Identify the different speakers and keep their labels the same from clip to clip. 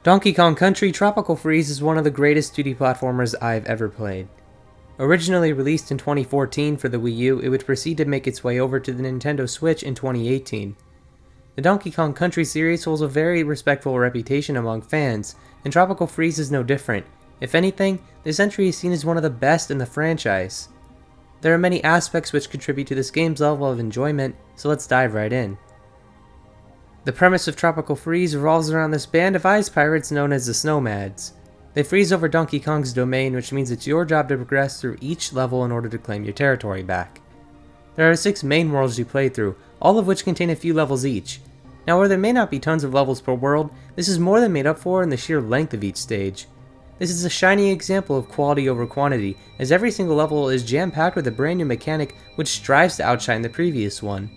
Speaker 1: Donkey Kong Country Tropical Freeze is one of the greatest 2D platformers I've ever played. Originally released in 2014 for the Wii U, it would proceed to make its way over to the Nintendo Switch in 2018. The Donkey Kong Country series holds a very respectful reputation among fans, and Tropical Freeze is no different. If anything, this entry is seen as one of the best in the franchise. There are many aspects which contribute to this game's level of enjoyment, so let's dive right in. The premise of Tropical Freeze revolves around this band of ice pirates known as the Snowmads. They freeze over Donkey Kong's domain, which means it's your job to progress through each level in order to claim your territory back. There are 6 main worlds you play through, all of which contain a few levels each. Now, where there may not be tons of levels per world, this is more than made up for in the sheer length of each stage. This is a shining example of quality over quantity, as every single level is jam-packed with a brand new mechanic which strives to outshine the previous one.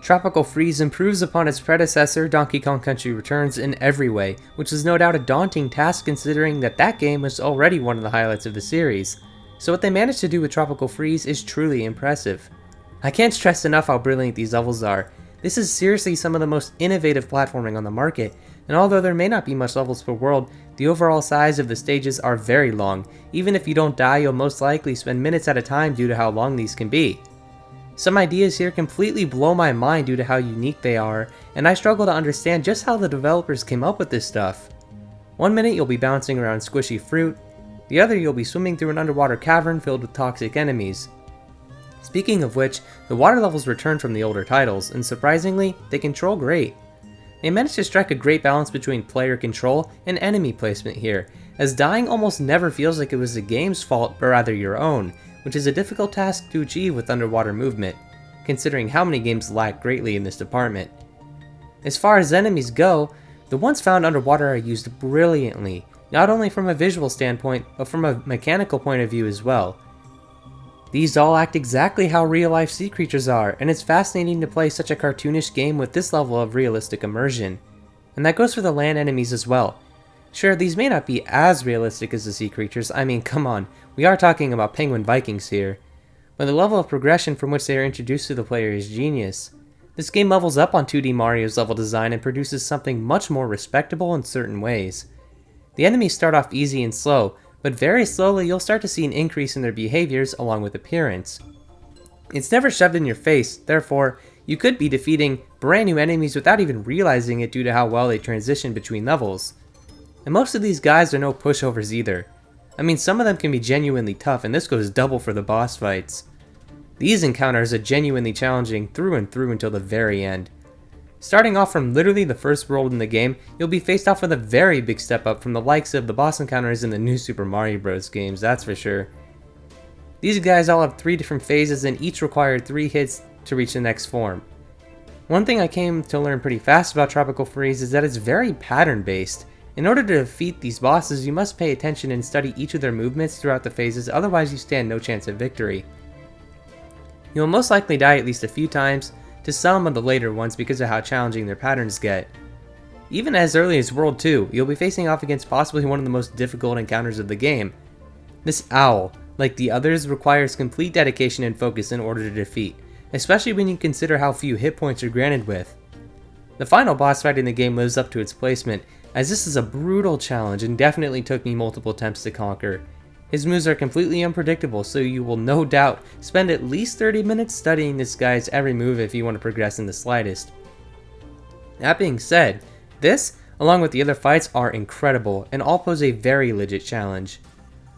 Speaker 1: Tropical Freeze improves upon its predecessor, Donkey Kong Country Returns, in every way, which is no doubt a daunting task considering that game was already one of the highlights of the series. So what they managed to do with Tropical Freeze is truly impressive. I can't stress enough how brilliant these levels are. This is seriously some of the most innovative platforming on the market, and although there may not be much levels per world, the overall size of the stages are very long. Even if you don't die, you'll most likely spend minutes at a time due to how long these can be. Some ideas here completely blow my mind due to how unique they are, and I struggle to understand just how the developers came up with this stuff. One minute you'll be bouncing around squishy fruit, the other you'll be swimming through an underwater cavern filled with toxic enemies. Speaking of which, the water levels return from the older titles, and surprisingly, they control great. They managed to strike a great balance between player control and enemy placement here, as dying almost never feels like it was the game's fault but rather your own, which is a difficult task to achieve with underwater movement, considering how many games lack greatly in this department. As far as enemies go, the ones found underwater are used brilliantly, not only from a visual standpoint, but from a mechanical point of view as well. These all act exactly how real-life sea creatures are, and it's fascinating to play such a cartoonish game with this level of realistic immersion. And that goes for the land enemies as well. Sure, these may not be as realistic as the sea creatures, I mean, come on, we are talking about penguin Vikings here. But the level of progression from which they are introduced to the player is genius. This game levels up on 2D Mario's level design and produces something much more respectable in certain ways. The enemies start off easy and slow, but very slowly you'll start to see an increase in their behaviors along with appearance. It's never shoved in your face, therefore, you could be defeating brand new enemies without even realizing it due to how well they transition between levels. And most of these guys are no pushovers either. I mean, some of them can be genuinely tough, and this goes double for the boss fights. These encounters are genuinely challenging through and through until the very end. Starting off from literally the first world in the game, you'll be faced off with a very big step up from the likes of the boss encounters in the new Super Mario Bros. Games, that's for sure. These guys all have 3 different phases and each require 3 hits to reach the next form. One thing I came to learn pretty fast about Tropical Freeze is that it's very pattern based. In order to defeat these bosses, you must pay attention and study each of their movements throughout the phases, otherwise you stand no chance of victory. You will most likely die at least a few times to some of the later ones because of how challenging their patterns get. Even as early as World 2, you'll be facing off against possibly one of the most difficult encounters of the game. This owl, like the others, requires complete dedication and focus in order to defeat, especially when you consider how few hit points you're granted with. The final boss fight in the game lives up to its placement, as this is a brutal challenge and definitely took me multiple attempts to conquer. His moves are completely unpredictable, so you will no doubt spend at least 30 minutes studying this guy's every move if you want to progress in the slightest. That being said, this, along with the other fights, are incredible and all pose a very legit challenge.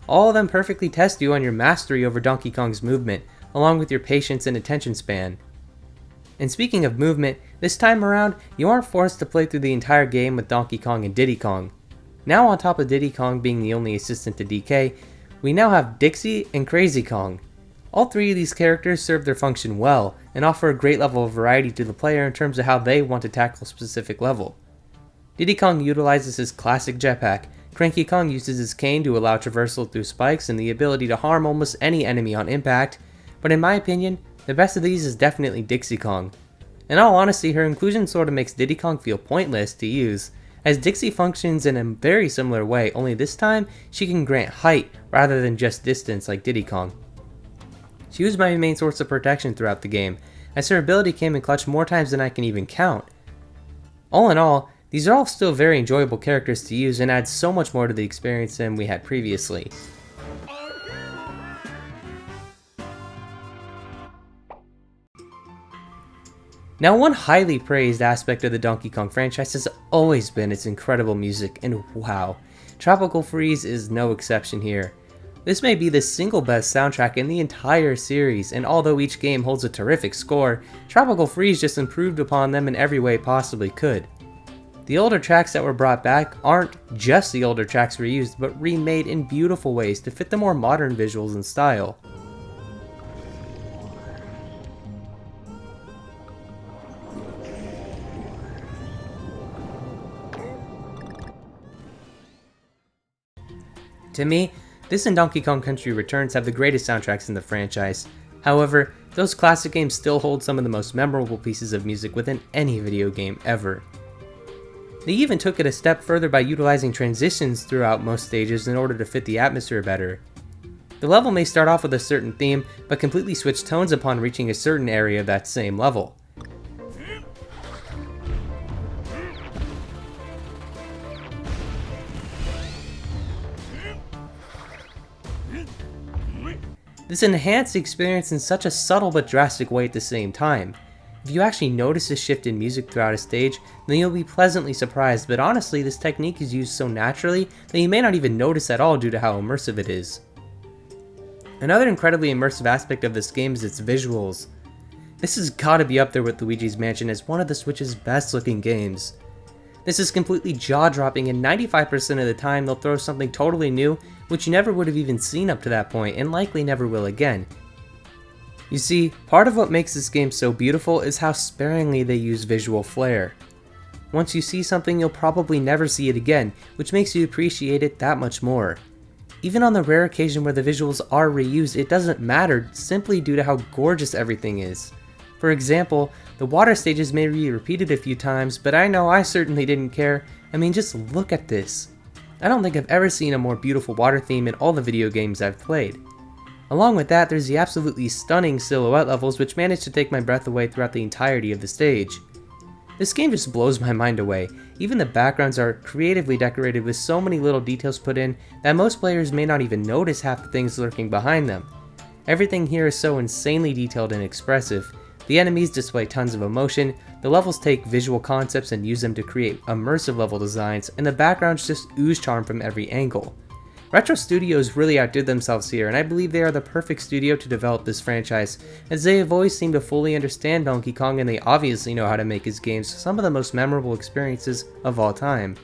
Speaker 1: All of them perfectly test you on your mastery over Donkey Kong's movement, along with your patience and attention span. And speaking of movement, this time around, you aren't forced to play through the entire game with Donkey Kong and Diddy Kong. Now on top of Diddy Kong being the only assistant to DK, we now have Dixie and Crazy Kong. All 3 of these characters serve their function well, and offer a great level of variety to the player in terms of how they want to tackle a specific level. Diddy Kong utilizes his classic jetpack, Cranky Kong uses his cane to allow traversal through spikes and the ability to harm almost any enemy on impact, but in my opinion, the best of these is definitely Dixie Kong. In all honesty, her inclusion sorta makes Diddy Kong feel pointless to use, as Dixie functions in a very similar way, only this time she can grant height rather than just distance like Diddy Kong. She was my main source of protection throughout the game, as her ability came in clutch more times than I can even count. All in all, These are all still very enjoyable characters to use and add so much more to the experience than we had previously. Now, one highly praised aspect of the Donkey Kong franchise has always been its incredible music, and wow, Tropical Freeze is no exception here. This may be the single best soundtrack in the entire series, and although each game holds a terrific score, Tropical Freeze just improved upon them in every way possibly could. The older tracks that were brought back aren't just the older tracks reused, but remade in beautiful ways to fit the more modern visuals and style. To me, this and Donkey Kong Country Returns have the greatest soundtracks in the franchise. However, those classic games still hold some of the most memorable pieces of music within any video game ever. They even took it a step further by utilizing transitions throughout most stages in order to fit the atmosphere better. The level may start off with a certain theme, but completely switch tones upon reaching a certain area of that same level. This enhanced the experience in such a subtle but drastic way at the same time. If you actually notice a shift in music throughout a stage, then you'll be pleasantly surprised, but honestly this technique is used so naturally that you may not even notice at all due to how immersive it is. Another incredibly immersive aspect of this game is its visuals. This has gotta be up there with Luigi's Mansion as one of the Switch's best looking games. This is completely jaw-dropping, and 95% of the time they'll throw something totally new which you never would have even seen up to that point and likely never will again. You see, part of what makes this game so beautiful is how sparingly they use visual flair. Once you see something, you'll probably never see it again, which makes you appreciate it that much more. Even on the rare occasion where the visuals are reused, it doesn't matter simply due to how gorgeous everything is. For example, the water stages may be repeated a few times, but I know I certainly didn't care. I mean, just look at this. I don't think I've ever seen a more beautiful water theme in all the video games I've played. Along with that, there's the absolutely stunning silhouette levels which manage to take my breath away throughout the entirety of the stage. This game just blows my mind away. Even the backgrounds are creatively decorated with so many little details put in that most players may not even notice half the things lurking behind them. Everything here is so insanely detailed and expressive. The enemies display tons of emotion, the levels take visual concepts and use them to create immersive level designs, and the backgrounds just ooze charm from every angle. Retro Studios really outdid themselves here, and I believe they are the perfect studio to develop this franchise, as they have always seemed to fully understand Donkey Kong and they obviously know how to make his games some of the most memorable experiences of all time.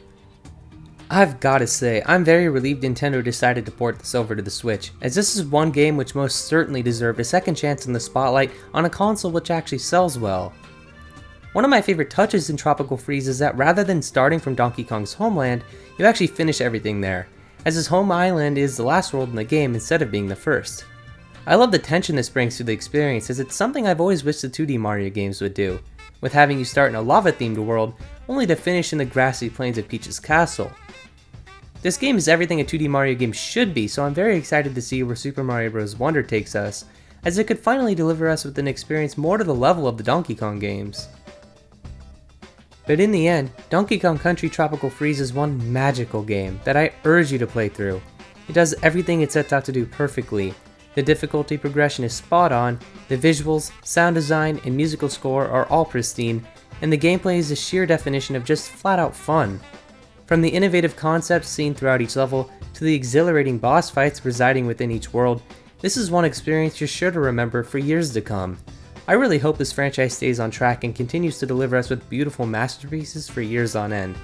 Speaker 1: I've gotta say, I'm very relieved Nintendo decided to port this over to the Switch, as this is one game which most certainly deserved a second chance in the spotlight on a console which actually sells well. One of my favorite touches in Tropical Freeze is that rather than starting from Donkey Kong's homeland, you actually finish everything there, as his home island is the last world in the game instead of being the first. I love the tension this brings to the experience, as it's something I've always wished the 2D Mario games would do, with having you start in a lava-themed world, only to finish in the grassy plains of Peach's castle. This game is everything a 2D Mario game should be, so I'm very excited to see where Super Mario Bros. Wonder takes us, as it could finally deliver us with an experience more to the level of the Donkey Kong games. But in the end, Donkey Kong Country Tropical Freeze is one magical game that I urge you to play through. It does everything it sets out to do perfectly. The difficulty progression is spot on, the visuals, sound design, and musical score are all pristine, and the gameplay is the sheer definition of just flat out fun. From the innovative concepts seen throughout each level, to the exhilarating boss fights residing within each world, this is one experience you're sure to remember for years to come. I really hope this franchise stays on track and continues to deliver us with beautiful masterpieces for years on end.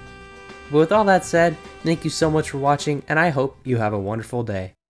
Speaker 1: But with all that said, thank you so much for watching, and I hope you have a wonderful day.